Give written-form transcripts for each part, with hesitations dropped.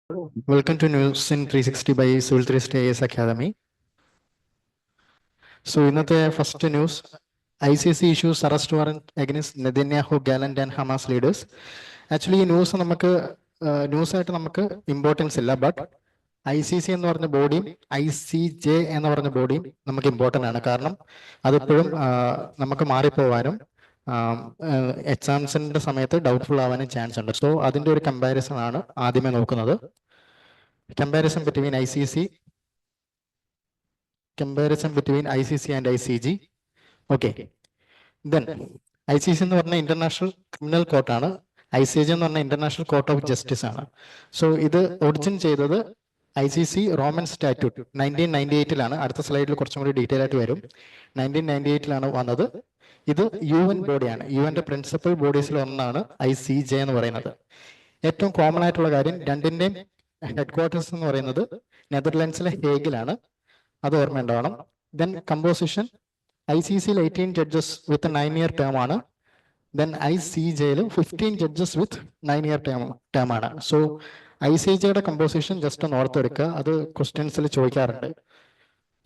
Welcome to News in 360 by Civil 360 IAS Academy. So, ഇന്നത്തെ first news ICC issues arrest warrant against Netanyahu, Gallant and Hamas leaders. Actually ഈ news ആയിട്ട് നമുക്ക് importance ഇല്ല, but ICC എന്ന് പറഞ്ഞ ബോഡിയും ICJ എന്ന് പറഞ്ഞ ബോഡിയും നമുക്ക് ഇമ്പോർട്ടൻ്റ് ആണ്. കാരണം അതിപ്പോഴും നമുക്ക് മാറിപ്പോവാനും എക്സാംസിന്റെ സമയത്ത് ഡൗട്ട്ഫുൾ ആവാനും ചാൻസ് ഉണ്ട്. സോ അതിന്റെ ഒരു കമ്പാരിസൺ ആണ് ആദ്യമേ നോക്കുന്നത്. Comparison between ICC and ICG. Okay. Then ICC എന്ന് പറഞ്ഞ ഇന്റർനാഷണൽ ക്രിമിനൽ കോർട്ടാണ്, ICJ എന്ന് പറഞ്ഞ ഇന്റർനാഷണൽ കോർട്ട് ഓഫ് ജസ്റ്റിസ് ആണ്. സോ ഇത് ഒറിജിൻ ചെയ്തത് ICC റോമൻ സ്റ്റാറ്റ്യൂട്ട് 1998-ലാണ്. അടുത്ത സ്ലൈഡിൽ കുറച്ചും കൂടി ഡീറ്റെയിൽ ആയിട്ട് വരും. 1998-ലാണ് വന്നത്. ഇത് UN ബോഡിയാണ്. UNന്റെ പ്രിൻസിപ്പൽ ബോഡീസിൽ ഒന്നാണ് ICJ എന്ന് പറയുന്നത്. ഏറ്റവും കോമൺ ആയിട്ടുള്ള കാര്യം, രണ്ടിന്റെയും ഹെഡ്ക്വാർട്ടേഴ്സ് എന്ന് പറയുന്നത് നെതർലാൻഡ്സിലെ ഹേഗിലാണ്. അത് ഓർമ്മയുണ്ടാവണം. ദെൻ കമ്പോസിഷൻ ICCയിൽ 18 ജഡ്ജസ് വിത്ത് 9-year ടേം ആണ്. ദെൻ ICJയിൽ 15 ജഡ്ജസ് വിത്ത് 9-year ടേം ആണ്. സോ ICJയുടെ കമ്പോസിഷൻ ജസ്റ്റ് ഒന്ന് ഓർത്തെടുക്കുക, അത് ക്വസ്റ്റ്യൻസിൽ ചോദിക്കാറുണ്ട്.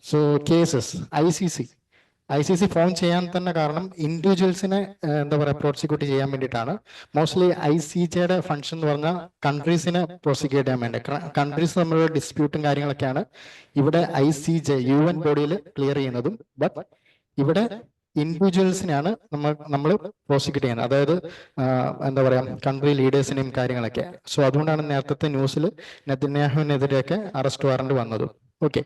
സോ കേസസ് ICC ഫോം ചെയ്യാൻ തന്നെ കാരണം ഇൻഡിവിജ്വൽസിനെ പ്രോസിക്യൂട്ട് ചെയ്യാൻ വേണ്ടിയിട്ടാണ്. മോസ്റ്റ്ലി ICJയുടെ ഫംഗ്ഷൻ എന്ന് പറഞ്ഞാൽ കൺട്രീസിനെ പ്രോസിക്യൂട്ട് ചെയ്യാൻ വേണ്ടി, കൺട്രീസ് തമ്മിലുള്ള ഡിസ്പ്യൂട്ടും കാര്യങ്ങളൊക്കെയാണ് ഇവിടെ ICJ UN ബോഡിയിൽ ക്ലിയർ ചെയ്യുന്നതും. ബട്ട് ഇവിടെ ഇൻഡിവിജ്വൽസിനെയാണ് നമ്മൾ പ്രോസിക്യൂട്ട് ചെയ്യുന്നത്, അതായത് കൺട്രി ലീഡേഴ്സിനെയും കാര്യങ്ങളൊക്കെ. സോ അതുകൊണ്ടാണ് നേരത്തെ ന്യൂസിൽ നെതന്യാഹുവിനെതിരെയൊക്കെ അറസ്റ്റ് വാറന്റ് വന്നതും. Okay.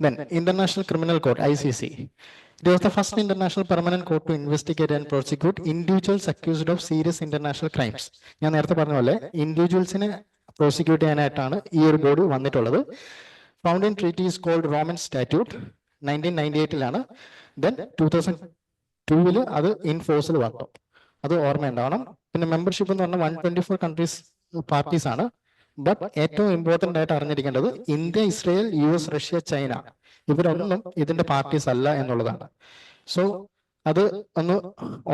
Then, International Criminal Court, ICC. It was the first international permanent court to investigate and prosecute individuals accused of serious international crimes. ഞാൻ നേരത്തെ പറഞ്ഞ പോലെ ഇൻഡിവിജ്വൽസിനെ പ്രോസിക്യൂട്ട് ചെയ്യാനായിട്ടാണ് ഈ ഒരു ബോഡി വന്നിട്ടുള്ളത്. Found in treaty is called Roman statute. 1998-ലാണ്. Then 2002 അത് ഇൻ ഫോഴ്സിൽ വന്നു. അത് ഓർമ്മയുണ്ടാവണം. പിന്നെ മെമ്പർഷിപ്പ് എന്ന് പറഞ്ഞാൽ 124 കൺട്രീസ് പാർട്ടീസ് ആണ്. ബട്ട് ഏറ്റവും ഇമ്പോർട്ടന്റ് ആയിട്ട് അറിഞ്ഞിരിക്കേണ്ടത് India, Israel, US, Russia, China ഇവരൊന്നും ഇതിന്റെ പാർട്ടീസ് അല്ല എന്നുള്ളതാണ്. സോ അത് ഒന്ന്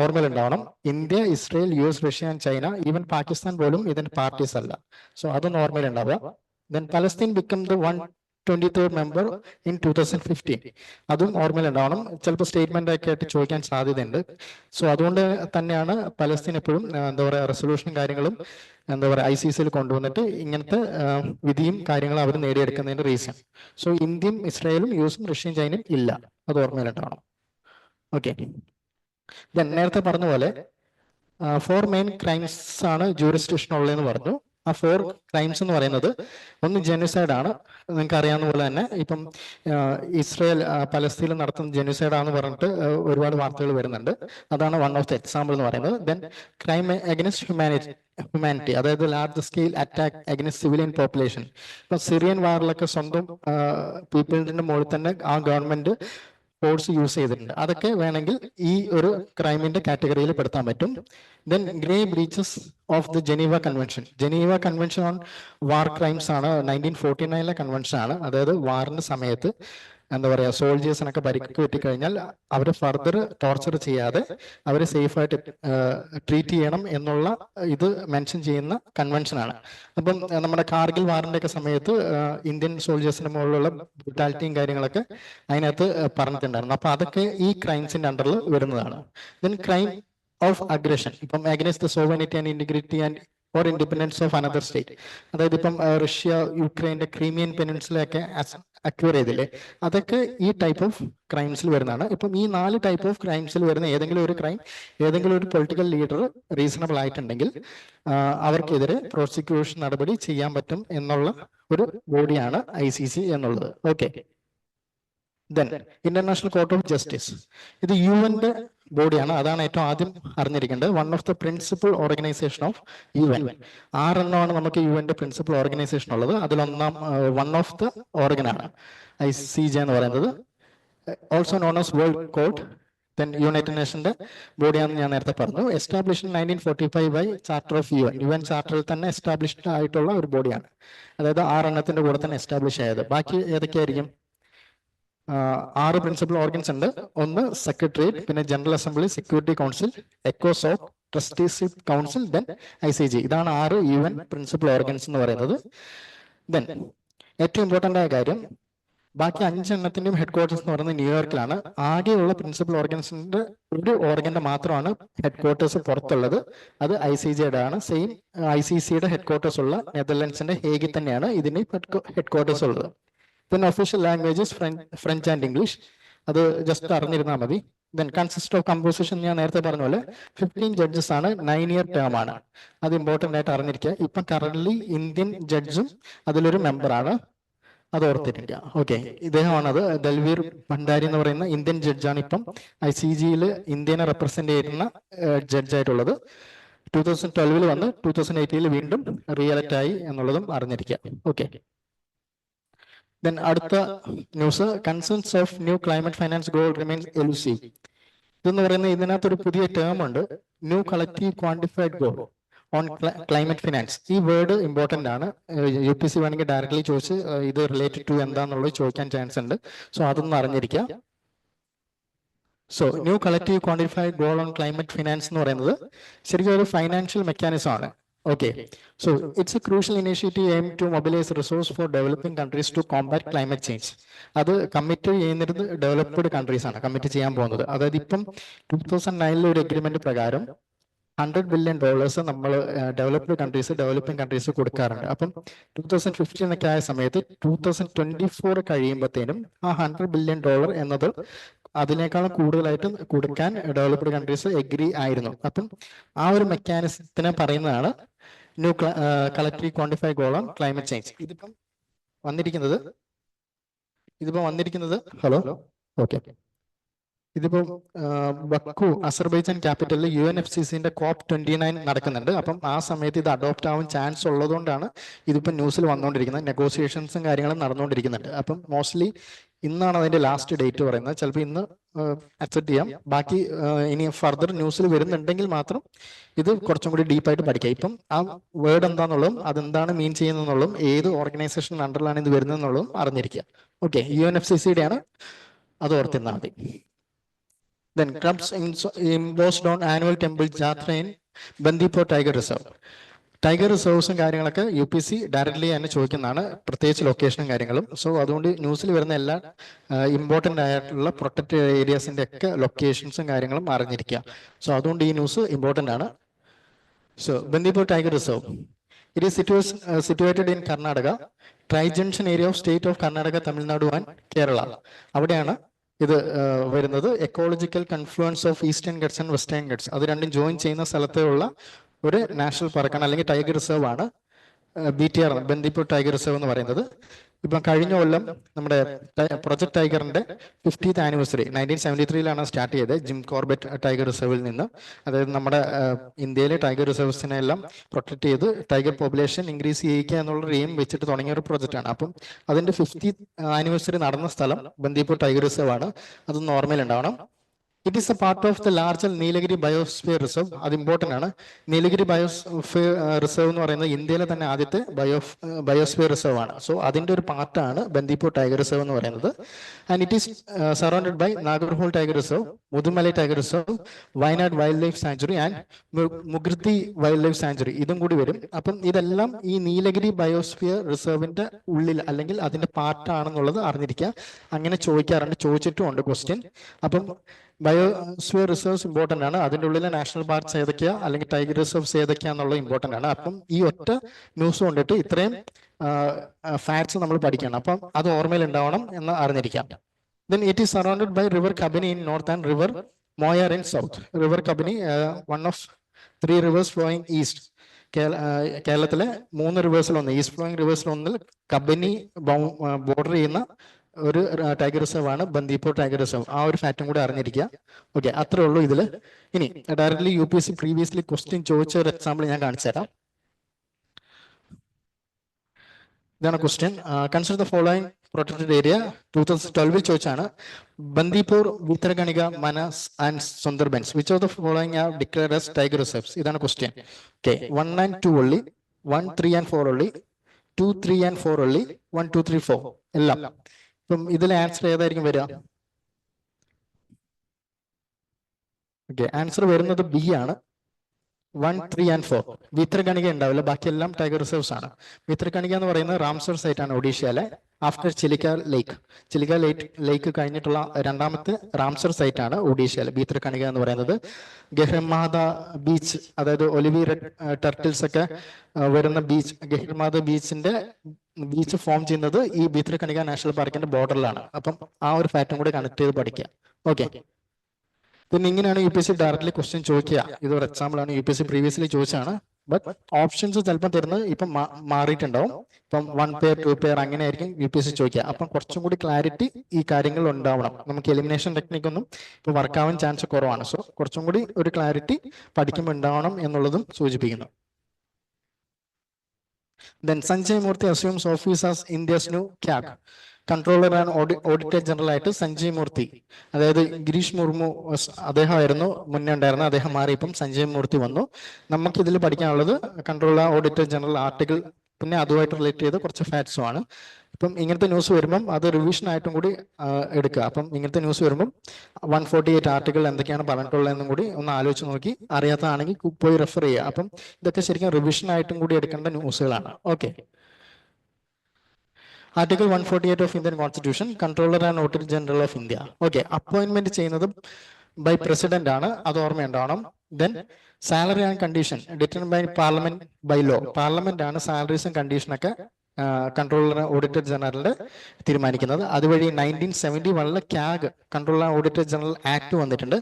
ഓർമ്മയിലുണ്ടാവണം. India, Israel, US, Russia and China, even Pakistan പോലും ഇതിന്റെ പാർട്ടീസ് അല്ല. സോ അതൊന്ന് ഓർമ്മയിലുണ്ടാവുക. Then Palestine become the 123rd member in 2015. അതും ഓർമ്മയിലുണ്ടാവണം. ചിലപ്പോൾ സ്റ്റേറ്റ്മെന്റ് ഒക്കെ ആയിട്ട് ചോദിക്കാൻ സാധ്യതയുണ്ട്. സോ അതുകൊണ്ട് തന്നെയാണ് പലസ്തീൻ എപ്പോഴും റെസൊല്യൂഷനും കാര്യങ്ങളും ICCയിൽ കൊണ്ടുവന്നിട്ട് ഇങ്ങനത്തെ വിധിയും കാര്യങ്ങളും അവർ നേടിയെടുക്കുന്നതിന്റെ റീസൺ. സോ ഇന്ത്യയും ഇസ്രായേലും US-ഉം റഷ്യയും ചൈനയും ഇല്ല. അത് ഓർമ്മയിലുണ്ടാവണം. ഓക്കെ. ദെൻ നേരത്തെ പറഞ്ഞ പോലെ 4 മെയിൻ ക്രൈംസ് ആണ് ജൂറിസ്ഡിക്ഷൻ ഉള്ളതെന്ന് പറഞ്ഞു. ആ 4 ക്രൈംസ് എന്ന് പറയുന്നത് ഒന്ന് ജെനോസൈഡ് ആണ്. നിങ്ങൾക്ക് അറിയാവുന്ന പോലെ തന്നെ ഇപ്പം ഇസ്രായേൽ പലസ്തീനിൽ നടത്തുന്ന ജെനോസൈഡ് ആണെന്ന് പറഞ്ഞിട്ട് ഒരുപാട് വാർത്തകൾ വരുന്നുണ്ട്. അതാണ് വൺ ഓഫ് ദ എക്സാമ്പിൾ എന്ന് പറയുന്നത്. ദെൻ ക്രൈം അഗൈൻസ്റ്റ് ഹ്യൂമാനിറ്റി, അതായത് large scale attack against civilian population. ഇപ്പൊ സിറിയൻ വാറിലൊക്കെ സ്വന്തം പീപ്പിളിന്റെ മുകളിൽ തന്നെ ആ ഗവൺമെന്റ് ഫോഴ്സ് യൂസ് ചെയ്തിട്ടുണ്ട്. അതൊക്കെ വേണമെങ്കിൽ ഈ ഒരു ക്രൈമിന്റെ കാറ്റഗറിയിൽ പെടുത്താൻ പറ്റും. Then grey breaches of the Geneva convention on war crimes ആണ്. 1949-ലെ കൺവെൻഷൻ ആണ്. അതായത് വാറിന്റെ സമയത്ത് സോൾജേഴ്സിനൊക്കെ പരിക്ക് പറ്റിക്കഴിഞ്ഞാൽ അവരെ ഫർദർ ടോർച്ചർ ചെയ്യാതെ അവരെ സേഫായിട്ട് ട്രീറ്റ് ചെയ്യണം എന്നുള്ള ഇത് മെൻഷൻ ചെയ്യുന്ന കൺവെൻഷനാണ്. അപ്പം നമ്മുടെ കാർഗിൽ വാറിന്റെ ഒക്കെ സമയത്ത് ഇന്ത്യൻ സോൾജേഴ്സിന്റെ മുകളിലുള്ള ബ്രൂട്ടാലിറ്റിയും കാര്യങ്ങളൊക്കെ അതിനകത്ത് പറഞ്ഞിട്ടുണ്ടായിരുന്നു. അപ്പൊ അതൊക്കെ ഈ ക്രൈംസിന്റെ അണ്ടറിൽ വരുന്നതാണ്. ദെൻ ക്രൈം ഓഫ് അഗ്രഷൻ, ഇപ്പം against the sovereignty and integrity and or independence of another state. അതായത് ഇപ്പം റഷ്യ യുക്രൈന്റെ ക്രീമിയൻ പെനിൻസുലൊക്കെ അക്യൂർ ചെയ്തില്ലേ, അതൊക്കെ ഈ ടൈപ്പ് ഓഫ് ക്രൈംസിൽ വരുന്നതാണ്. ഇപ്പം ഈ 4 ടൈപ്പ് ഓഫ് ക്രൈംസിൽ വരുന്ന ഏതെങ്കിലും ഒരു ക്രൈം ഏതെങ്കിലും ഒരു പൊളിറ്റിക്കൽ ലീഡർ റീസണബിൾ ആയിട്ടുണ്ടെങ്കിൽ അവർക്കെതിരെ പ്രോസിക്യൂഷൻ നടപടി ചെയ്യാൻ പറ്റും എന്നുള്ള ഒരു ബോഡിയാണ് ICC എന്നുള്ളത്. Okay. Then international court of justice, ഇത് UN-ന്റെ ബോഡിയാണ്. അതാണ് ഏറ്റവും ആദ്യം അറിഞ്ഞിരിക്കേണ്ടത്. One of the principal organisation of UN. 6 എണ്ണമാണ് നമുക്ക് UN-ന്റെ പ്രിൻസിപ്പൽ ഓർഗനൈസേഷൻ ഉള്ളത്. അതിലൊന്നാം വൺ ഓഫ് ദ ഓർഗനാണ് ICJ എന്ന് പറയുന്നത്. Also known as world court. Then united നേഷന്റെ ബോഡിയാണെന്ന് ഞാൻ നേരത്തെ പറഞ്ഞു. Established 1945 by charter of UN ചാർട്ടറിൽ തന്നെ എസ്റ്റാബ്ലിഷ്ഡ് ആയിട്ടുള്ള ഒരു ബോഡിയാണ്. അതായത് 6 എണ്ണത്തിന്റെ കൂടെ തന്നെ എസ്റ്റാബ്ലിഷ് ആയത്. ബാക്കി ഏതൊക്കെയായിരിക്കും? 6 പ്രിൻസിപ്പൽ ഓർഗൻസ് ഉണ്ട്. ഒന്ന് സെക്രട്ടേറിയറ്റ്, പിന്നെ ജനറൽ അസംബ്ലി, സെക്യൂരിറ്റി കൗൺസിൽ, എക്കോസോക്, ട്രസ്റ്റിഷിപ്പ് കൗൺസിൽ, ദെൻ ICG. ഇതാണ് 6 UN പ്രിൻസിപ്പൽ ഓർഗൻസ് എന്ന് പറയുന്നത്. ദെൻ ഏറ്റവും ഇമ്പോർട്ടൻ്റ് ആയ കാര്യം, ബാക്കി 5 എണ്ണത്തിന്റെയും ഹെഡ് ക്വാർട്ടേഴ്സ് എന്ന് പറയുന്നത് ന്യൂയോർക്കിലാണ്. ആകെയുള്ള പ്രിൻസിപ്പൽ ഓർഗൻസിന്റെ ഒരു ഓർഗന്റെ മാത്രമാണ് ഹെഡ് ക്വാർട്ടേഴ്സ് പുറത്തുള്ളത്, അത് ICGയുടെ ആണ്. സെയിം ICCയുടെ ഹെഡ് ക്വാർട്ടേഴ്സ് ഉള്ള നെതർലൻഡ്സിന്റെ ഹേഗിൽ തന്നെയാണ് ഇതിന് ഹെഡ് ക്വാർട്ടേഴ്സ് ഉള്ളത്. പിന്നെ official languages French and English, അത് ജസ്റ്റ് അറിഞ്ഞിരുന്നാൽ മതി. ദെൻ കൺസിസ്റ്റ് ഓഫ് കമ്പോസിഷൻ, ഞാൻ നേരത്തെ പറഞ്ഞ പോലെ 15 ജഡ്ജസ് ആണ്, 9 ഇയർ ടേം ആണ്. അത് ഇമ്പോർട്ടൻ്റ് ആയിട്ട് അറിഞ്ഞിരിക്കുക. ഇപ്പം കറന്റ് ഇന്ത്യൻ ജഡ്ജും അതിലൊരു മെമ്പറാണ്, അത് ഓർത്തിരിക്കുക. ഓക്കെ, ഇദ്ദേഹമാണത്. ദൽവീർ ഭണ്ഡാരി എന്ന് പറയുന്ന ഇന്ത്യൻ ജഡ്ജാണ് ഇപ്പം ICGയിൽ ഇന്ത്യനെ റെപ്രസെന്റ് ചെയ്യുന്ന ജഡ്ജായിട്ടുള്ളത്. 2012 വന്ന് 2018 വീണ്ടും റീഎലക്ട് ആയി എന്നുള്ളതും അറിഞ്ഞിരിക്കുക. ഓക്കെ, ദെൻ അടുത്ത news, concerns of new climate finance goal remains elusive. ഇതെന്ന് പറയുന്നത് ഇതിനകത്തൊരു പുതിയ ടേം ഉണ്ട്, new collective quantified goal on climate finance. ഈ വേർഡ് ഇമ്പോർട്ടന്റ് ആണ്. UPSC വേണമെങ്കിൽ ഡയറക്ട്ലി ചോദിച്ച് ഇത് റിലേറ്റഡ് ടു എന്താന്നുള്ളത് ചോദിക്കാൻ ചാൻസ് ഉണ്ട്. സോ അതൊന്നും അറിഞ്ഞിരിക്കുക. So new collective quantified goal on climate finance എന്ന് പറയുന്നത് ശരിക്കും ഒരു ഫൈനാൻഷ്യൽ മെക്കാനിസം ആണ്. Okay, so it's a crucial initiative aimed to mobilize resource for developing countries to combat climate change. അത് കമ്മിറ്റ് ചെയ്യുന്നത് ഡെവലപ്ഡ് കൺട്രീസ് ആണ് കമ്മിറ്റ് ചെയ്യാൻ പോകുന്നത്. അതായത് ഇപ്പം 2009 ഒരു എഗ്രിമെന്റ് പ്രകാരം $100 billion നമ്മൾ ഡെവലപ്ഡ് കൺട്രീസ് ഡെവലപ്പിംഗ് കൺട്രീസ് കൊടുക്കാറുണ്ട്. അപ്പം 2015 ഒക്കെ ആയ സമയത്ത് 2024 കഴിയുമ്പോഴത്തേനും ആ $100 billion എന്നത് അതിനേക്കാളും കൂടുതലായിട്ട് കൊടുക്കാൻ ഡെവലപ്ഡ് കൺട്രീസ് എഗ്രി ആയിരുന്നു. അപ്പം ആ ഒരു മെക്കാനിസത്തിനെ പറയുന്നതാണ് new collective quantified goal on climate change. ഇതിപ്പം വന്നിരിക്കുന്നത് ഹലോ ഓക്കെ, ഇതിപ്പോ ബക്കു അസർബൈജാൻ ക്യാപിറ്റലിൽ UNFCCന്റെ COP29 നടക്കുന്നുണ്ട്. അപ്പം ആ സമയത്ത് ഇത് അഡോപ്റ്റ് ആവാൻ ചാൻസ് ഉള്ളതുകൊണ്ടാണ് ഇതിപ്പോ ന്യൂസിൽ വന്നുകൊണ്ടിരിക്കുന്നത്. നെഗോസിയേഷൻസും കാര്യങ്ങളും നടന്നുകൊണ്ടിരിക്കുന്നുണ്ട്. അപ്പം മോസ്റ്റ്ലി ഇന്നാണ് അതിന്റെ ലാസ്റ്റ് ഡേറ്റ് പറയുന്നത്. ചിലപ്പോൾ ഇന്ന് അക്സെപ്റ്റ് ചെയ്യാം. ബാക്കി ഇനി ഫർദർ ന്യൂസിൽ വരുന്നുണ്ടെങ്കിൽ മാത്രം ഇത് കുറച്ചും കൂടി ഡീപ്പായിട്ട് പഠിക്കാം. ഇപ്പം ആ വേർഡ് എന്താണെന്നുള്ളതും അതെന്താണ് മീൻ ചെയ്യുന്നതെന്നുള്ളതും ഏത് ഓർഗനൈസേഷൻ അണ്ടറിലാണ് ഇത് വരുന്നതെന്നുള്ളതും അറിഞ്ഞിരിക്കുക. ഓക്കെ, UNFCCയുടെ ആണ്, അത് ഓർത്തിരുന്നാൽ മതി. Then clubs imposed on annual temple jatra in Bandipur Tiger Reserve. Tiger റിസർവ്സും കാര്യങ്ങളൊക്കെ UPSC ഡയറക്ട്ലി തന്നെ ചോദിക്കുന്നതാണ്, പ്രത്യേകിച്ച് ലൊക്കേഷനും കാര്യങ്ങളും. സോ അതുകൊണ്ട് ന്യൂസിൽ വരുന്ന എല്ലാ ഇമ്പോർട്ടൻ്റ് ആയിട്ടുള്ള പ്രൊട്ടക്റ്റഡ് ഏരിയാസിന്റെ ഒക്കെ ലൊക്കേഷൻസും കാര്യങ്ങളും അറിഞ്ഞിരിക്കുക. സോ അതുകൊണ്ട് ഈ ന്യൂസ് ഇമ്പോർട്ടൻ്റ് ആണ്. So Bandipur tiger reserve, it is situated in Karnataka, try junction area of state of Karnataka, Tamil Nadu and Kerala. അവിടെയാണ് ഇത് വരുന്നത്. Ecological confluence of eastern guts and western guts, അത് രണ്ടും ജോയിൻ ചെയ്യുന്ന സ്ഥലത്തുള്ള ഒരു നാഷണൽ പാർക്കാണ് അല്ലെങ്കിൽ ടൈഗർ റിസർവ് ആണ് BTR ബന്ദിപ്പൂർ ടൈഗർ റിസർവ് എന്ന് പറയുന്നത്. ഇപ്പം കഴിഞ്ഞ കൊല്ലം നമ്മുടെ പ്രൊജക്ട് ടൈഗറിന്റെ 50th ആനിവേഴ്സറി 1973 സ്റ്റാർട്ട് ചെയ്തത് ജിം കോർബറ്റ് ടൈഗർ റിസർവിൽ നിന്ന്. അതായത് നമ്മുടെ ഇന്ത്യയിലെ ടൈഗർ റിസർവ്സിനെ എല്ലാം പ്രൊട്ടക്ട് ചെയ്ത് ടൈഗർ പോപ്പുലേഷൻ ഇൻക്രീസ് ചെയ്യിക്കുക എന്നുള്ള എയിം വെച്ചിട്ട് തുടങ്ങിയ ഒരു പ്രൊജക്റ്റാണ്. അപ്പം അതിന്റെ 50th ആനിവേഴ്സറി നടന്ന സ്ഥലം ബന്ദിപ്പൂർ ടൈഗർ റിസർവ് ആണ്. അതൊന്ന് ഓർമ്മയിലുണ്ടാവണം. It is a part of the larger Nilgiri biosphere reserve. അത് ഇമ്പോർട്ടൻ്റ് ആണ്. നീലഗിരി ബയോസ്ഫിയർ റിസർവ് എന്ന് പറയുന്നത് ഇന്ത്യയിലെ തന്നെ ആദ്യത്തെ ബയോസ്ഫിയർ റിസർവ് ആണ്. സോ അതിന്റെ ഒരു പാർട്ടാണ് ബന്ദിപ്പൂർ ടൈഗർ റിസർവ് എന്ന് പറയുന്നത്. And it is surrounded by Nagarhole tiger reserve, Mudumalai tiger reserve, Wayanad wild life sanctuary and Mukurthi wild life sanctuary, ഇതും കൂടി വരും. അപ്പം ഇതെല്ലാം ഈ നീലഗിരി ബയോസ്ഫിയർ റിസർവിന്റെ ഉള്ളിൽ അല്ലെങ്കിൽ അതിന്റെ പാർട്ടാണെന്നുള്ളത് അറിഞ്ഞിരിക്കുക. അങ്ങനെ ചോദിക്കാറുണ്ട്, ചോദിച്ചിട്ടുമുണ്ട് ക്വസ്റ്റ്യൻ. അപ്പം ബയോസ്ഫിയർ റിസർവ്സ് ഇമ്പോർട്ടൻ്റ് ആണ്. അതിൻ്റെ ഉള്ളിലെ നാഷണൽ പാർക്സ് ഏതൊക്കെയാ അല്ലെങ്കിൽ ടൈഗർ റിസർവ്സ് ഏതൊക്കെയാ എന്നുള്ളത് ഇമ്പോർട്ടൻ്റ് ആണ്. അപ്പം ഈ ഒറ്റ ന്യൂസ് കൊണ്ടിട്ട് ഇത്രയും ഫാക്ട്സ് നമ്മൾ പഠിക്കണം. അപ്പം അത് ഓർമ്മയിൽ ഉണ്ടാവണം എന്ന് അറിഞ്ഞിരിക്കാം. Then it is surrounded by river Kabini in north and river Moyar in south. River Kabini, one of 3 rivers flowing east. കേരളത്തിലെ 3 റിവേഴ്സിൽ ഒന്ന്, ഈസ്റ്റ് ഫ്ലോയിങ് റിവേഴ്സിൽ ഒന്നിൽ കബനി ബോർഡർ ചെയ്യുന്ന ഒരു ടൈഗർ റിസർവ് ആണ് ബന്ദിപ്പൂർ ടൈഗർ റിസർവ്. ആ ഒരു ഫാക്റ്റും കൂടി അറിഞ്ഞിരിക്കുക. ഓക്കെ, അത്രേ ഉള്ളൂ ഇതിൽ. ഇനി ഡയറക്ട്ലി UPSC പ്രീവിയസ്ലി ക്വസ്റ്റ്യൻ ചോദിച്ച ഒരു എക്സാമ്പിൾ ഞാൻ കാണിച്ചു തരാം. ഇതാണ് question. Consider the following protected area. 2012 ചോദിച്ചാണ്. Bandipur, Bhitarkanika, Manas and Sundarbans, which of the following are declared as tiger reserves. ഇതാണ് question. Okay, 1 and 2 only, 1, 3 and 4 only, 2, 3 and 4 only, 1, 2, 3, 4 എല്ലാം. ഇപ്പം ഇതിലെ ആൻസർ ഏതായിരിക്കും വരിക? ഓക്കെ, ആൻസർ വരുന്നത് B ആണ്. 1, 3 and 4 ഭിത്രകണിക ഉണ്ടാവില്ല, ബാക്കിയെല്ലാം ടൈഗർ റിസർവ്സ് ആണ്. ഭിത്രകണിക എന്ന് പറയുന്നത് റാംസർ സൈറ്റ് ആണ് ഒഡീഷയിലെ, ആഫ്റ്റർ ചിലിക്ക ലേക്ക്. ചിലിക്ക ലേക്ക് കഴിഞ്ഞിട്ടുള്ള രണ്ടാമത്തെ റാംസർ സൈറ്റ് ആണ് ഒഡീഷയിലെ ഭിത്രകണിക എന്ന് പറയുന്നത്. ഗഹിർമാത ബീച്ച്, അതായത് ഒലിവി റെഡ് ടർട്ടിൽസ് ഒക്കെ വരുന്ന ബീച്ച്, ഗഹിർമാത ബീച്ച് ഫോം ചെയ്യുന്നത് ഈ ഭിത്രകണിക നാഷണൽ പാർക്കിന്റെ ബോർഡറിലാണ്. അപ്പം ആ ഒരു ഫാക്റ്റും കൂടി കണക്ട് ചെയ്ത് പഠിക്കുക. ഓക്കെ, പിന്നെ ഇങ്ങനെയാണ് UPSC ഡയറക്ട്ലി ക്വസ്റ്റ്യൻ ചോദിക്കുക. ഇതൊരു എക്സാമ്പിൾ ആണ്, UPSC പ്രീവിയസ്ലി ചോദിച്ചാണ്. ബട്ട് ഓപ്ഷൻസ് ചിലപ്പോൾ തരുന്നത് ഇപ്പം മാറിയിട്ടുണ്ടാവും. ഇപ്പം 1 പെയർ 2 പെയർ അങ്ങനെ ആയിരിക്കും UPSC ചോദിക്കുക. അപ്പം കുറച്ചും കൂടി ക്ലാരിറ്റി ഈ കാര്യങ്ങൾ ഉണ്ടാവണം. നമുക്ക് എലിമിനേഷൻ ടെക്നിക് ഒന്നും ഇപ്പൊ വർക്കാവാൻ ചാൻസ് കുറവാണ്. സോ കുറച്ചും കൂടി ഒരു ക്ലാരിറ്റി പഠിക്കുമ്പോൾ ഉണ്ടാവണം എന്നുള്ളതും സൂചിപ്പിക്കുന്നു. Then Sanjay Murthy assumes office as India's new CAG. Controller and auditor general ആയിട്ട് സഞ്ജയ് മൂർത്തി, അതായത് ഗിരീഷ് മുർമു അദ്ദേഹമായിരുന്നു മുന്നേ ഉണ്ടായിരുന്നത്, അദ്ദേഹം മാറി ഇപ്പം സഞ്ജയ് മൂർത്തി വന്നു. നമുക്ക് ഇതിൽ പഠിക്കാനുള്ളത് കൺട്രോളർ ഓഡിറ്റർ ജനറൽ ആർട്ടിക്കിൾ, പിന്നെ അതുമായിട്ട് റിലേറ്റ് ചെയ്ത് കുറച്ച് ഫാക്ട്സും ആണ്. ഇപ്പം ഇങ്ങനത്തെ ന്യൂസ് വരുമ്പം അത് റിവിഷൻ ആയിട്ടും കൂടി എടുക്കുക. അപ്പം ഇങ്ങനത്തെ ന്യൂസ് വരുമ്പം 148 ആർട്ടിക്കിൾ എന്തൊക്കെയാണ് പറഞ്ഞിട്ടുള്ളതെന്നും കൂടി ഒന്ന് ആലോചിച്ച് നോക്കി, അറിയാത്തതാണെങ്കിൽ പോയി റെഫർ ചെയ്യുക. അപ്പം ഇതൊക്കെ ശരിക്കും റിവിഷൻ ആയിട്ടും കൂടി എടുക്കേണ്ട ന്യൂസുകളാണ്. Okay, Article 148 of Indian Constitution, Controller and Auditor General of India. Okay, appointment ചെയ്യുന്നത് ബൈ പ്രസിഡന്റ് ആണ്, അത് ഓർമ്മയുണ്ടാവണം. Then salary and condition determined by parliament by law. Parliament ആണ് സാലറീസും കണ്ടീഷനൊക്കെ കൺട്രോളർ ഓഡിറ്റർ ജനറലിന്റെ തീരുമാനിക്കുന്നത്. അതുവഴി 1971 CAG controller auditor general act വന്നിട്ടുണ്ട്.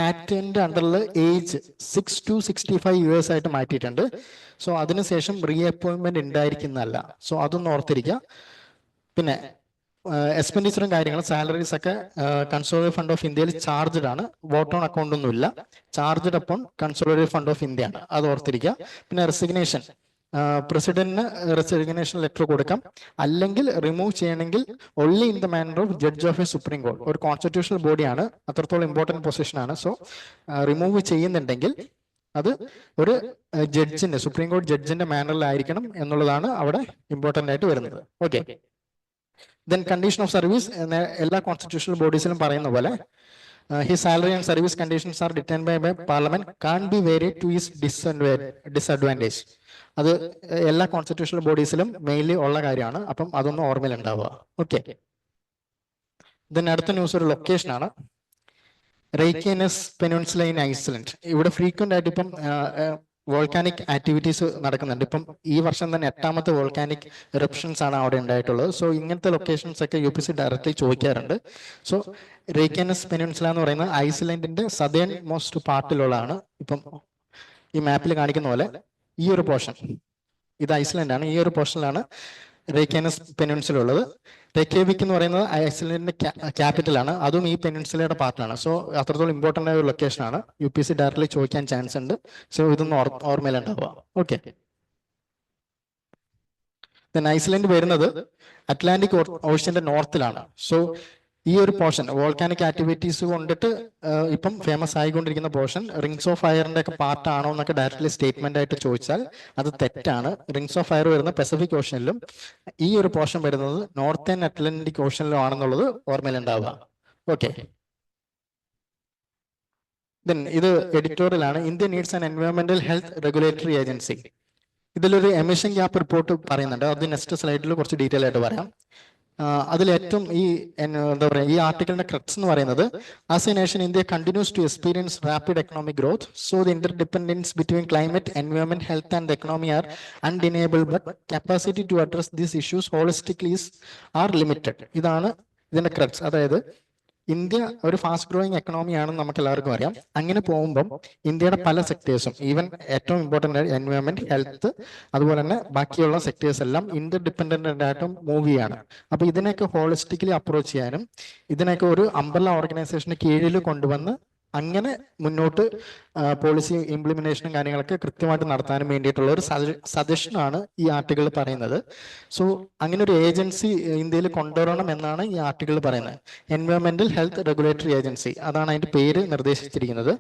ആക്ടിന്റെ അണ്ടറിൽ ഏജ് 6 to 65 years ആയിട്ട് മാറ്റിയിട്ടുണ്ട്. സോ അതിനുശേഷം റീ അപ്പോയിന്റ്മെന്റ് ഉണ്ടായിരിക്കുന്നതല്ല. സോ അതൊന്ന് ഓർത്തിരിക്കുക. പിന്നെ എക്സ്പെൻഡിച്ചറും കാര്യങ്ങളും സാലറീസ് ഒക്കെ കൺസോളിഡേറ്റഡ് ഫണ്ട് ഓഫ് ഇന്ത്യയിൽ ചാർജ്ഡ് ആണ്, വോട്ട് ഓൺ അക്കൗണ്ട് ഒന്നുമില്ല, charged upon consolidated fund of India ആണ്, അത് ഓർത്തിരിക്കുക. പിന്നെ റെസിഗ്നേഷൻ, പ്രസിഡന്റിന് റെസിഗ്നേഷൻ ലെറ്റർ കൊടുക്കാം, അല്ലെങ്കിൽ റിമൂവ് ചെയ്യണമെങ്കിൽ only in the manner of judge of A supreme court. ഒരു കോൺസ്റ്റിറ്റ്യൂഷണൽ ബോഡിയാണ്, അത്രത്തോളം ഇമ്പോർട്ടന്റ് പൊസിഷൻ ആണ്. സോ റിമൂവ് ചെയ്യുന്നുണ്ടെങ്കിൽ അത് ഒരു ജഡ്ജിന്റെ, സുപ്രീം കോടതി ജഡ്ജിന്റെ മാനറിലായിരിക്കണം എന്നുള്ളതാണ് അവിടെ ഇമ്പോർട്ടന്റ് ആയിട്ട് വരുന്നത്. Okay, then condition of service എല്ലാ കോൺസ്റ്റിറ്റ്യൂഷണൽ ബോഡീസിലും പറയുന്ന പോലെ his salary and service conditions are determined by parliament can be varied to his disadvantage. അത് എല്ലാ കോൺസ്റ്റിറ്റ്യൂഷണൽ ബോഡീസിലും മെയിൻലി ഉള്ള കാര്യമാണ്. അപ്പം അതൊന്നും ഓർമ്മയിൽ ഉണ്ടാവുക. ഓക്കെ, ദെൻ അടുത്ത ന്യൂസ് ഒരു ലൊക്കേഷൻ ആണ്, റെയ്ക്കിനസ് പെനിൻസുല ഇൻ ഐസ്ലൻഡ്. ഇവിടെ ഫ്രീക്വന്റ് ആയിട്ട് ഇപ്പം വോൾക്കാനിക് ആക്ടിവിറ്റീസ് നടക്കുന്നുണ്ട്. ഇപ്പം ഈ വർഷം തന്നെ 8ാമത്തെ വോൾക്കാനിക് ഇറപ്ഷൻസ് ആണ് അവിടെ ഉണ്ടായിട്ടുള്ളത്. സോ ഇങ്ങനത്തെ ലൊക്കേഷൻസ് ഒക്കെ UPSC ഡയറക്റ്റ്ലി ചോദിക്കാറുണ്ട്. സോ റെയ്ക്കിനസ് പെനിൻസുല എന്ന് പറയുന്നത് ഐസ്ലൻഡിന്റെ സദേൺ മോസ്റ്റ് പാർട്ടിലുള്ളതാണ്. ഇപ്പം ഈ മാപ്പിൽ കാണിക്കുന്ന പോലെ ഈ ഒരു പോർഷൻ, ഇത് ഐസ്ലൻഡ് ആണ്, ഈ ഒരു പോർഷനിലാണ് റെയ്ക്കിനസ് പെനിൻസുല ഉള്ളത്. റെയ്ക്യാവിക് എന്ന് പറയുന്നത് ഐസ്ലൻഡിന്റെ ക്യാപിറ്റൽ ആണ്, അതും ഈ പെനിൻസുലയുടെ പാർട്ടാണ്. സോ അത്രത്തോളം ഇമ്പോർട്ടന്റ് ആയ ഒരു ലൊക്കേഷൻ ആണ്, UPSC ഡയറക്ട്ലി ചോദിക്കാൻ ചാൻസ് ഉണ്ട്. സോ ഇതൊന്നും ഓർമ്മയിലുണ്ടാവുക. ഓക്കെ, ഐസ്ലൻഡ് വരുന്നത് അറ്റ്ലാന്റിക് ഓഷ്യന്റെ നോർത്തിലാണ്. സോ ഈ ഒരു പോർഷൻ വോൾക്കാനിക് ആക്ടിവിറ്റീസ് കൊണ്ടിട്ട് ഇപ്പം ഫേമസ് ആയിക്കൊണ്ടിരിക്കുന്ന പോർഷൻ റിങ്സ് ഓഫ് ഫയറിന്റെ ഒക്കെ പാർട്ട് ആണോ എന്നൊക്കെ ഡയറക്ട്ലി സ്റ്റേറ്റ്മെന്റ് ആയിട്ട് ചോദിച്ചാൽ അത് തെറ്റാണ്. റിങ്സ് ഓഫ് ഫയർ വരുന്ന പസഫിക് ഓഷ്യനിലും ഈ ഒരു പോർഷൻ വരുന്നത് നോർത്തേൺ അറ്റ്ലാന്റിക് ഓഷ്യനിലും ആണെന്നുള്ളത് ഓർമ്മയിലുണ്ടാവുക. ഓക്കെ, ദെൻ ഇത് എഡിറ്റോറിയൽ ആണ്, ഇന്ത്യ നീഡ്സ് ആൻ എൻവയോൺമെന്റൽ ഹെൽത്ത് റെഗുലേറ്ററി ഏജൻസി. ഇതിലൊരു എമിഷൻ ഗ്യാപ്പ് റിപ്പോർട്ട് പറയുന്നുണ്ട്, അത് നെക്സ്റ്റ് സ്ലൈഡിൽ കുറച്ച് ഡീറ്റെയിൽ ആയിട്ട് പറയാം. അതിൽ ഏറ്റവും എന്താ പറയുക, ഈ ആർട്ടിക്കിളിന്റെ ക്രക്സ് എന്ന് പറയുന്നത് as a nation India continues to experience rapid economic growth, so the interdependence between climate, environment, health and economy are undeniable, but capacity to address these issues holistically are limited. ഇതാണ് ഇതിന്റെ crux. അതായത് India ഒരു fast growing economy ആണെന്ന് നമുക്ക് എല്ലാവർക്കും അറിയാം. അങ്ങനെ പോകുമ്പോൾ ഇന്ത്യയുടെ പല സെക്ടേഴ്സും, ഈവൻ ഏറ്റവും ഇമ്പോർട്ടന്റ് ആയ എൻവയോൺമെന്റ്, ഹെൽത്ത്, അതുപോലെ തന്നെ ബാക്കിയുള്ള സെക്ടേഴ്സ് എല്ലാം ഇന്റർ ഡിപെൻഡന്റ് ആയിട്ടും മൂവ് ചെയ്യാണ്. അപ്പൊ ഇതിനെയൊക്കെ ഹോളിസ്റ്റിക്കലി അപ്രോച്ച് ചെയ്യാനും ഇതിനൊക്കെ ഒരു അംബ്രല്ല ഓർഗനൈസേഷന് കീഴിൽ കൊണ്ടുവന്ന് അങ്ങനെ മുന്നോട്ട് പോളിസി ഇംപ്ലിമെന്റേഷനും കാര്യങ്ങളൊക്കെ കൃത്യമായിട്ട് നടത്താനും വേണ്ടിയിട്ടുള്ള ഒരു സജഷനാണ് ഈ ആർട്ടിക്കിൾ പറയുന്നത്. സോ അങ്ങനെ ഒരു ഏജൻസി ഇന്ത്യയിൽ കൊണ്ടുവരണം എന്നാണ് ഈ ആർട്ടിക്കിൾ പറയുന്നത്. എൻവയോൺമെന്റൽ ഹെൽത്ത് റെഗുലേറ്ററി ഏജൻസി, അതാണ് അതിന്റെ പേര് നിർദ്ദേശിച്ചിരിക്കുന്നത്.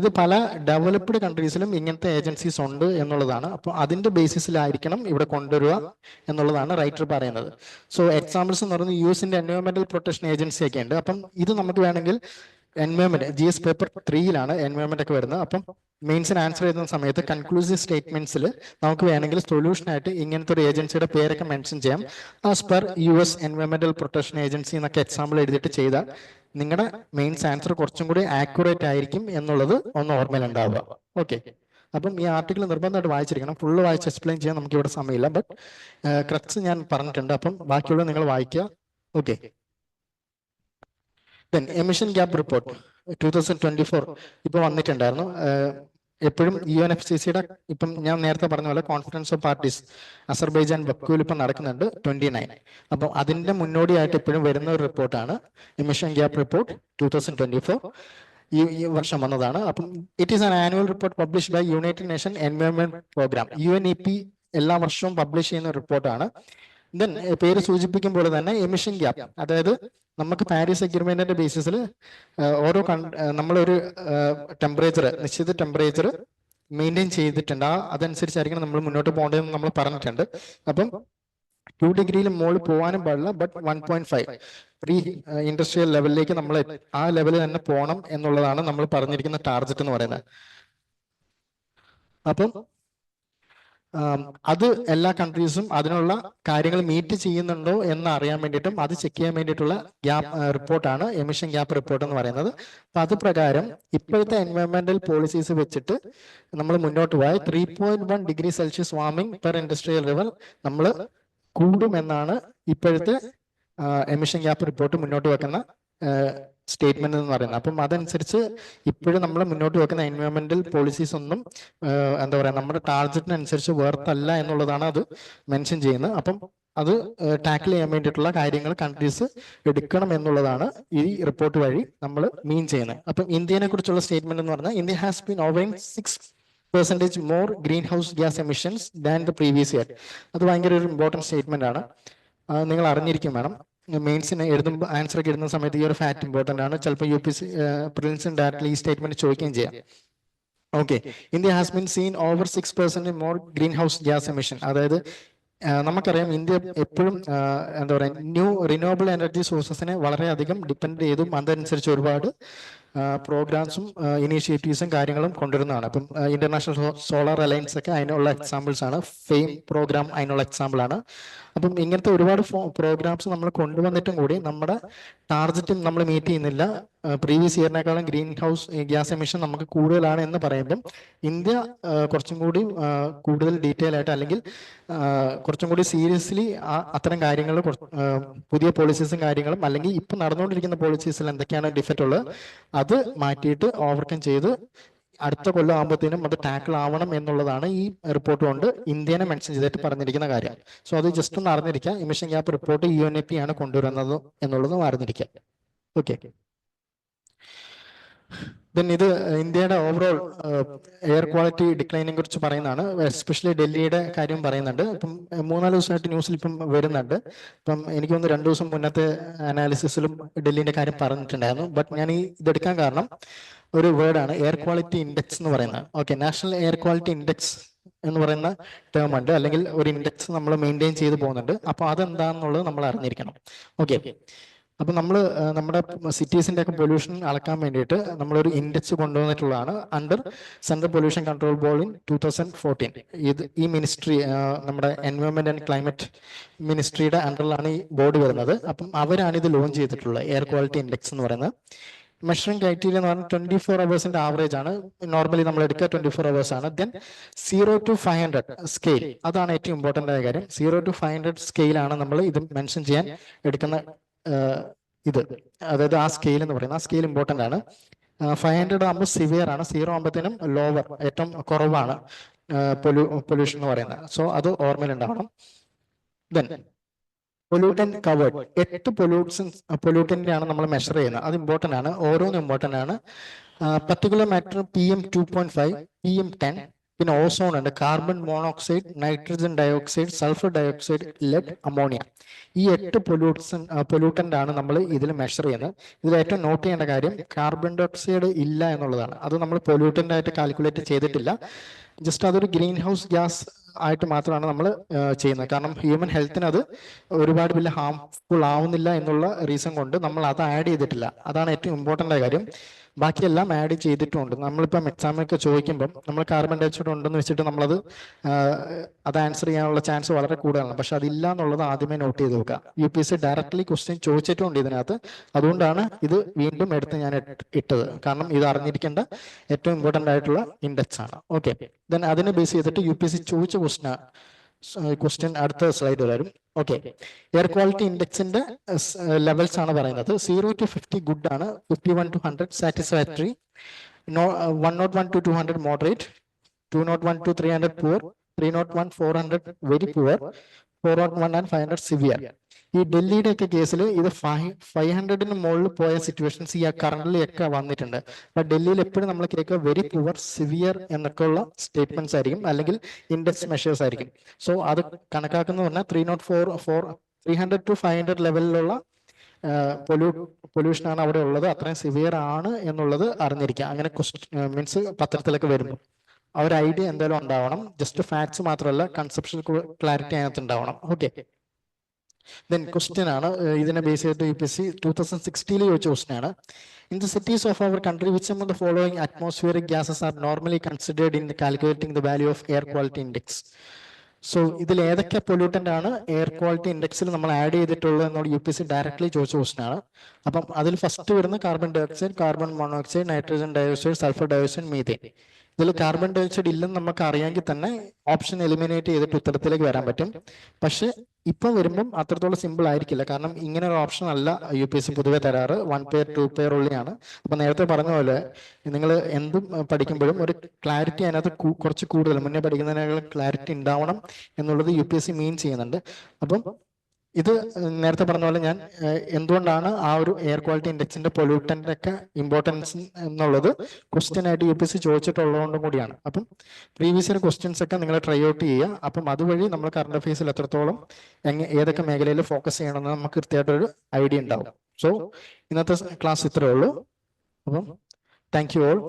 ഇത് പല ഡെവലപ്ഡ് കൺട്രീസിലും ഇങ്ങനത്തെ ഏജൻസീസ് ഉണ്ട് എന്നുള്ളതാണ്. അപ്പോൾ അതിന്റെ ബേസിസിലായിരിക്കണം ഇവിടെ കൊണ്ടുവരിക എന്നുള്ളതാണ് റൈറ്റർ പറയുന്നത്. സോ എക്സാമ്പിൾസ് എന്ന് പറയുന്നത് US എൻവയോൺമെന്റൽ പ്രൊട്ടക്ഷൻ ഏജൻസി ഒക്കെ ഉണ്ട്. അപ്പം ഇത് നമുക്ക് വേണമെങ്കിൽ എൻവയോൺമെന്റ് GS പേപ്പർ 3 എൻവയോൺമെന്റ് ഒക്കെ വരുന്നത്. അപ്പം മെയിൻസിന് ആൻസർ ചെയ്യുന്ന സമയത്ത് കൺക്ലൂസീവ് സ്റ്റേറ്റ്മെന്റ്സിൽ നമുക്ക് വേണമെങ്കിൽ സൊല്യൂഷൻ ആയിട്ട് ഇങ്ങനത്തെ ഒരു ഏജൻസിയുടെ പേരൊക്കെ മെൻഷൻ ചെയ്യാം. ആസ് പെർ US എൻവയോൺമെന്റൽ പ്രൊട്ടക്ഷൻ ഏജൻസി എന്നൊക്കെ എക്സാമ്പിൾ എഴുതിയിട്ട് ചെയ്താൽ നിങ്ങളുടെ മെയിൻസ് ആൻസർ കുറച്ചും കൂടി ആക്യുറേറ്റ് ആയിരിക്കും എന്നുള്ളത് ഒന്ന് ഓർമ്മയിലുണ്ടാവുക. ഓക്കെ, അപ്പം ഈ ആർട്ടിക്കിൾ നിർബന്ധമായിട്ട് വായിച്ചിരിക്കണം. ഫുള്ള് വായിച്ച് എക്സ്പ്ലെയിൻ ചെയ്യാൻ നമുക്ക് ഇവിടെ സമയമില്ല, ബട്ട് ക്രക്സ് ഞാൻ പറഞ്ഞിട്ടുണ്ട്. അപ്പം ബാക്കിയുള്ള നിങ്ങൾ വായിക്കുക. Okay, then emission gap report 2024 ഇപ്പൊ വന്നിട്ടുണ്ടായിരുന്നു. എപ്പോഴും UNFCCയുടെ ഇപ്പം ഞാൻ നേരത്തെ പറഞ്ഞ പോലെ കോൺഫറൻസ് ഓഫ് പാർട്ടീസ് അസർബൈജാൻ ബക്കൂൽ ഇപ്പം നടക്കുന്നുണ്ട് 29. അപ്പം അതിന്റെ മുന്നോടിയായിട്ട് എപ്പോഴും വരുന്ന ഒരു റിപ്പോർട്ടാണ് എമിഷൻ ഗ്യാപ്പ് റിപ്പോർട്ട് 2024. ഈ വർഷം വന്നതാണ്. അപ്പം it is an annual report publish by united nation environment programme UNEP എല്ലാ വർഷവും പബ്ലിഷ് ചെയ്യുന്ന റിപ്പോർട്ടാണ്. ദെൻ പേര് സൂചിപ്പിക്കും പോലെ തന്നെ എമിഷൻ ഗ്യാപ്പ്, അതായത് നമുക്ക് പാരീസ് അഗ്രിമെന്റിന്റെ ബേസിസിൽ ഓരോ നമ്മളൊരു ടെമ്പറേച്ചർ, നിശ്ചിത ടെമ്പറേച്ചർ മെയിൻറ്റെയിൻ ചെയ്തിട്ടുണ്ട്. അതനുസരിച്ചായിരിക്കണം നമ്മൾ മുന്നോട്ട് പോകേണ്ടതെന്ന് നമ്മൾ പറഞ്ഞിട്ടുണ്ട്. അപ്പം 2 ഡിഗ്രിയിൽ മുകളിൽ പോകാനും പാടില്ല, ബട്ട് 1.5 പ്രീ ഇൻഡസ്ട്രിയൽ ലെവലിലേക്ക് നമ്മൾ ആ ലെവലിൽ തന്നെ പോകണം എന്നുള്ളതാണ് നമ്മൾ പറഞ്ഞിരിക്കുന്ന ടാർഗറ്റ് എന്ന് പറയുന്നത്. അപ്പം അത് എല്ലാ കൺട്രീസും അതിനുള്ള കാര്യങ്ങൾ മീറ്റ് ചെയ്യുന്നുണ്ടോ എന്ന് അറിയാൻ വേണ്ടിയിട്ടും അത് ചെക്ക് ചെയ്യാൻ വേണ്ടിയിട്ടുള്ള ഗ്യാപ്പ് റിപ്പോർട്ടാണ് എമിഷൻ ഗ്യാപ്പ് റിപ്പോർട്ട് എന്ന് പറയുന്നത്. അപ്പൊ അത് പ്രകാരം ഇപ്പോഴത്തെ എൻവയോൺമെന്റൽ പോളിസീസ് വെച്ചിട്ട് നമ്മൾ മുന്നോട്ട് പോയാൽ 3.1 degree Celsius warming per industrial level നമ്മൾ കൂടുമെന്നാണ് ഇപ്പോഴത്തെ എമിഷൻ ഗ്യാപ്പ് റിപ്പോർട്ട് മുന്നോട്ട് വെക്കുന്ന സ്റ്റേറ്റ്മെന്റ് എന്ന് പറയുന്നത്. അപ്പം അതനുസരിച്ച് ഇപ്പോഴും നമ്മൾ മുന്നോട്ട് വെക്കുന്ന എൻവയോൺമെന്റൽ പോളിസീസ് ഒന്നും എന്താ പറയാ നമ്മുടെ ടാർഗറ്റിനനുസരിച്ച് വേർത്തല്ല എന്നുള്ളതാണ് അത് മെൻഷൻ ചെയ്യുന്നത്. അപ്പം അത് ടാക്കിൾ ചെയ്യാൻ വേണ്ടിയിട്ടുള്ള കാര്യങ്ങൾ കൺട്രീസ് എടുക്കണം എന്നുള്ളതാണ് ഈ റിപ്പോർട്ട് വഴി നമ്മൾ മീൻ ചെയ്യുന്നത്. അപ്പം ഇന്ത്യനെ കുറിച്ചുള്ള സ്റ്റേറ്റ്മെന്റ് എന്ന് പറഞ്ഞാൽ India has been ഓവറിംഗ് 6% more green house gas emissions than the previous year. അത് ഭയങ്കര ഒരു ഇമ്പോർട്ടൻറ്റ് സ്റ്റേറ്റ്മെന്റ് ആണ്, നിങ്ങൾ അറിഞ്ഞിരിക്കും വേണം. മെയിൻസിന് എഴുതുമ്പോൾ ആൻസർ ഒക്കെ എഴുതുന്ന സമയത്ത് ഈ ഒരു ഫാക്ട് ഇമ്പോർട്ടന്റ് ആണ്. ചിലപ്പോൾ UPSC പ്രിലിംസിന് ഡയറക്റ്റ്ലി ഈ സ്റ്റേറ്റ്മെന്റ് ചോദിക്കുകയും ചെയ്യാം. Okay, India has been seen over 6% more green house gas emission. അതായത് നമുക്കറിയാം ഇന്ത്യ എപ്പോഴും എന്താ പറയുക റിന്യൂവബിൾ എനർജി സോഴ്സസിനെ വളരെയധികം ഡിപ്പെൻഡ് ചെയ്തും അതനുസരിച്ച് ഒരുപാട് പ്രോഗ്രാംസും ഇനീഷ്യേറ്റീവ്സും കാര്യങ്ങളും കൊണ്ടുവരുന്നതാണ്. ഇപ്പം ഇന്റർനാഷണൽ സോളാർ അലയൻസ് ഒക്കെ അതിനുള്ള എക്സാമ്പിൾസ് ആണ്. ഫെയിം പ്രോഗ്രാം അതിനുള്ള എക്സാമ്പിൾ ആണ്. അപ്പം ഇങ്ങനത്തെ ഒരുപാട് പ്രോഗ്രാംസ് നമ്മൾ കൊണ്ടുവന്നിട്ടും കൂടി നമ്മുടെ ടാർഗറ്റും നമ്മൾ മീറ്റ് ചെയ്യുന്നില്ല. പ്രീവിയസ് ഇയറിനേക്കാളും ഗ്രീൻ ഹൗസ് ഗ്യാസ് എമിഷൻ നമുക്ക് കൂടുതലാണ് എന്ന് പറയുമ്പം ഇന്ത്യ കുറച്ചും കൂടി കൂടുതൽ ഡീറ്റെയിൽ ആയിട്ട് അല്ലെങ്കിൽ കുറച്ചും കൂടി സീരിയസ്ലി അത്തരം കാര്യങ്ങൾ പുതിയ പോളിസീസും കാര്യങ്ങളും അല്ലെങ്കിൽ ഇപ്പം നടന്നുകൊണ്ടിരിക്കുന്ന പോളിസീസിൽ എന്തൊക്കെയാണ് ഡിഫക്റ്റ് ഉള്ളത് അത് മാറ്റിയിട്ട് ഓവർകം ചെയ്ത് അടുത്ത കൊല്ലം ആകുമ്പോഴത്തേനും അത് ടാക്കിൾ ആവണം എന്നുള്ളതാണ് ഈ റിപ്പോർട്ട് കൊണ്ട് ഇന്ത്യനെ മെൻഷൻ ചെയ്തിട്ട് പറഞ്ഞിരിക്കുന്ന കാര്യം. സോ അത് ജസ്റ്റ് ഒന്ന് അറിഞ്ഞിരിക്കുക. എമിഷൻ ഗ്യാപ്പ് റിപ്പോർട്ട് UNEP ആണ് കൊണ്ടുവരുന്നത് എന്നുള്ളതും അറിഞ്ഞിരിക്കുക. ഓക്കെ, ദെൻ ഇത് ഇന്ത്യയുടെ ഓവറോൾ എയർ ക്വാളിറ്റി ഡിക്ലൈനിനെ കുറിച്ച് പറയുന്നതാണ്. എസ്പെഷ്യലി ഡൽഹിയുടെ കാര്യം പറയുന്നുണ്ട്. ഇപ്പം 3-4 ദിവസമായിട്ട് ന്യൂസിൽ ഇപ്പം വരുന്നുണ്ട്. ഇപ്പം എനിക്ക് തോന്നുന്നു 2 ദിവസം മുന്നത്തെ അനാലിസിസിലും ഡൽഹിന്റെ കാര്യം പറഞ്ഞിട്ടുണ്ടായിരുന്നു. ബട്ട് ഞാൻ ഈ ഇതെടുക്കാൻ കാരണം ഒരു വേർഡാണ് എയർ ക്വാളിറ്റി ഇൻഡെക്സ് എന്ന് പറയുന്നത്. Okay, national air quality index എന്ന് പറയുന്ന ടേം ഉണ്ട്, അല്ലെങ്കിൽ ഒരു ഇൻഡെക്സ് നമ്മൾ മെയിൻറ്റെയിൻ ചെയ്ത് പോകുന്നുണ്ട്. അപ്പോൾ അതെന്താണെന്നുള്ളത് നമ്മൾ അറിഞ്ഞിരിക്കണം. ഓക്കെ, അപ്പൊ നമ്മൾ നമ്മുടെ സിറ്റീസിന്റെ ഒക്കെ പൊല്യൂഷൻ അളക്കാൻ വേണ്ടിയിട്ട് നമ്മളൊരു ഇൻഡെക്സ് കൊണ്ടുവന്നിട്ടുള്ളതാണ് under central pollution control board in 2014. ഈ മിനിസ്ട്രി നമ്മുടെ എൻവയോൺമെന്റ് ആൻഡ് ക്ലൈമറ്റ് മിനിസ്ട്രിയുടെ അണ്ടറിലാണ് ഈ ബോർഡ് വരുന്നത്. അപ്പം അവരാണ് ഇത് ലോഞ്ച് ചെയ്തിട്ടുള്ളത് എയർ ക്വാളിറ്റി ഇൻഡെക്സ് എന്ന് പറയുന്നത്. മെഷറിംഗ് ക്രൈറ്റീരിയ എന്ന് പറഞ്ഞാൽ 24 അവേഴ്സിന്റെ ആവറേജ് ആണ്. നോർമലി നമ്മൾ എടുക്കുക 24 അവേഴ്സ് ആണ്. ദെൻ 0 to 500 സ്കെയിൽ, അതാണ് ഏറ്റവും ഇമ്പോർട്ടന്റ് ആയ കാര്യം. 0 to 500 സ്കെയിലാണ് നമ്മൾ ഇത് മെൻഷൻ ചെയ്യാൻ എടുക്കുന്ന ഇത്, അതായത് ആ സ്കെയിൽ എന്ന് പറയുന്നത് ആ സ്കെയിൽ ഇമ്പോർട്ടന്റ് ആണ്. 500 ആകുമ്പോൾ സിവിയർ ആണ്, 0 ആകുമ്പോഴത്തേനും ലോവർ ഏറ്റവും കുറവാണ് പൊല്യൂഷൻ എന്ന് പറയുന്നത്. സോ അത് ഓർമ്മയിലുണ്ടാവണം. ദെൻ പൊല്യൂട്ടന്റ് കവേർഡ് 8 പൊല്യൂട്ടന്റ് ആണ് നമ്മൾ മെഷർ ചെയ്യുന്നത്. അത് ഇമ്പോർട്ടന്റ് ആണ്, ഓരോന്നും ഇമ്പോർട്ടന്റ് ആണ്. പർട്ടിക്കുലർ മാറ്റർ PM2.5, PM10, പിന്നെ ഓസോൺ ഉണ്ട്, carbon monoxide, nitrogen dioxide, sulphur dioxide, lead, ammonia. ഈ 8 പൊല്യൂട്ടന്റ് ആണ് നമ്മൾ ഇതിൽ മെഷർ ചെയ്യുന്നത്. ഇതിൽ ഏറ്റവും നോട്ട് ചെയ്യേണ്ട കാര്യം കാർബൺ ഡയോക്സൈഡ് ഇല്ല എന്നുള്ളതാണ്. അത് നമ്മൾ പൊല്യൂട്ടന്റ് ആയിട്ട് കാൽക്കുലേറ്റ് ചെയ്തിട്ടില്ല. ജസ്റ്റ് അതൊരു ഗ്രീൻ ഹൗസ് ഗ്യാസ് ആയിട്ട് മാത്രമാണ് നമ്മൾ ചെയ്യുന്നത്. കാരണം ഹ്യൂമൻ ഹെൽത്തിന് അത് ഒരുപാട് വലിയ ഹാംഫുൾ ആവുന്നില്ല എന്നുള്ള റീസൺ കൊണ്ട് നമ്മൾ അത് ആഡ് ചെയ്തിട്ടില്ല. അതാണ് ഏറ്റവും ഇമ്പോർട്ടൻ്റ് ആയ കാര്യം. ബാക്കിയെല്ലാം ആഡ് ചെയ്തിട്ടുണ്ട്. നമ്മളിപ്പം എക്സാമൊക്കെ ചോദിക്കുമ്പം നമ്മൾ കാർബൺ ഡയോക്സൈഡ് ഉണ്ടെന്ന് വെച്ചിട്ട് നമ്മളത് അത് ആൻസർ ചെയ്യാനുള്ള ചാൻസ് വളരെ കൂടുതലാണ്. പക്ഷെ അതില്ല എന്നുള്ളത് ആദ്യമേ നോട്ട് ചെയ്ത് വെക്കുക. UPSC ഡയറക്ട്ലി ക്വസ്റ്റ്യൻ ചോദിച്ചിട്ടുണ്ട് ഇതിനകത്ത്. അതുകൊണ്ടാണ് ഇത് വീണ്ടും എടുത്ത് ഞാൻ ഇട്ടത്. കാരണം ഇത് അറിഞ്ഞിരിക്കേണ്ട ഏറ്റവും ഇമ്പോർട്ടൻ്റ് ആയിട്ടുള്ള ഇൻഡെക്സ് ആണ്. ഓക്കെ, ദെൻ അതിനെ ബേസ് ചെയ്തിട്ട് UPSC ചോദിച്ച ക്വസ്റ്റ്യൻ അടുത്ത സ്ലൈഡ് വരും. ഓക്കെ, എയർ ക്വാളിറ്റി ഇൻഡെക്സിന്റെ ലെവൽസ് ആണ് പറയുന്നത്. 0 to 50 ഗുഡ് ആണ്, 51 to 100 satisfactory, 101 to 200 moderate, 201 to 300 poor, 301 400 very poor, 401 and 500 severe. ഈ ഡൽഹിയുടെ ഒക്കെ കേസിൽ ഇത് 500 മുകളിൽ പോയ സിറ്റുവേഷൻസ് ഈ കറണ്ടിൽ ഒക്കെ വന്നിട്ടുണ്ട്. അപ്പൊ ഡൽഹിയിൽ എപ്പോഴും നമ്മൾ കേൾക്കുക വെരി പുവർ, സിവിയർ എന്നൊക്കെ ഉള്ള സ്റ്റേറ്റ്മെന്റ്സ് ആയിരിക്കും, അല്ലെങ്കിൽ ഇൻഡെക്സ് മെഷേഴ്സ് ആയിരിക്കും. സോ അത് കണക്കാക്കുന്ന പറഞ്ഞാൽ 300 to 500 ലെവലിലുള്ള പൊല്യൂഷൻ ആണ് അവിടെ ഉള്ളത്. അത്രയും സിവിയർ ആണ് എന്നുള്ളത് അറിഞ്ഞിരിക്കുക. അങ്ങനെ മീൻസ് പത്രത്തിലൊക്കെ വരുമ്പോൾ ആ ഒരു ഐഡിയ എന്തായാലും ഉണ്ടാവണം. ജസ്റ്റ് ഫാക്ട്സ് മാത്രമല്ല, കൺസെപ്ഷൻ ക്ലാരിറ്റി അതിനകത്ത് ഉണ്ടാവണം. ഓക്കെ, ദെൻ ക്വസ്റ്റ്യൻ ആണ് ഇതിനെ ബേസ് ചെയ്തിട്ട് UPSC 2016 ചോദിച്ച ക്വസ്റ്റ്യൻ ആണ്. In the cities of our country, which some of the following atmospheric gases are normally considered in calculating the value of air quality index? So ഇതിൽ ഏതൊക്കെ pollutant ആണ് air quality ഇൻഡെക്സിൽ നമ്മൾ add ചെയ്തിട്ടുള്ളത് എന്നുള്ള UPSC directly ചോദിച്ച question ആണ്. അപ്പം അതിൽ ഫസ്റ്റ് വരുന്ന carbon dioxide, carbon monoxide, nitrogen dioxide, sulphur dioxide, methane. ഇതിൽ കാർബൺ ഡയോക്സൈഡ് ഇല്ലെന്ന് നമുക്ക് അറിയാമെങ്കിൽ തന്നെ ഓപ്ഷൻ എലിമിനേറ്റ് ചെയ്തിട്ട് ഉത്തരത്തിലേക്ക് വരാൻ പറ്റും. പക്ഷെ ഇപ്പം വരുമ്പം അത്രത്തോളം സിമ്പിൾ ആയിരിക്കില്ല. കാരണം ഇങ്ങനെ ഒരു ഓപ്ഷൻ അല്ല UPSC പൊതുവെ തരാറ്. 1 pair 2 pair ഉള്ളിയാണ്. അപ്പൊ നേരത്തെ പറഞ്ഞ പോലെ നിങ്ങൾ എന്തും പഠിക്കുമ്പോഴും ഒരു ക്ലാരിറ്റി അതിനകത്ത് കുറച്ച് കൂടുതൽ മുന്നേ പഠിക്കുന്നതിനേക്കാൾ ക്ലാരിറ്റി ഉണ്ടാവണം എന്നുള്ളത് UPSC മീൻ ചെയ്യുന്നുണ്ട്. അപ്പം ഇത് നേരത്തെ പറഞ്ഞ പോലെ ഞാൻ എന്തുകൊണ്ടാണ് ആ ഒരു എയർ ക്വാളിറ്റി ഇൻഡെക്സിന്റെ പൊല്യൂട്ടന്റ് ഒക്കെ ഇമ്പോർട്ടൻസ് എന്നുള്ളത് ക്വസ്റ്റ്യൻ ആയിട്ട് UPSC ചോദിച്ചിട്ടുള്ളതുകൊണ്ടും കൂടിയാണ്. അപ്പം പ്രീവിയസ് ഇയർ ക്വസ്റ്റ്യൻസ് ഒക്കെ നിങ്ങൾ ട്രൈ ഔട്ട് ചെയ്യുക. അപ്പം അതുവഴി നമ്മൾ കറണ്ട് അഫയേഴ്സിൽ എത്രത്തോളം ഏതൊക്കെ മേഖലയിൽ ഫോക്കസ് ചെയ്യണമെന്ന് നമുക്ക് കൃത്യമായിട്ടൊരു ഐഡിയ ഉണ്ടാവും. സോ ഇന്നത്തെ ക്ലാസ് ഇത്രയേ ഉള്ളൂ. അപ്പം താങ്ക് യു ഓൾ.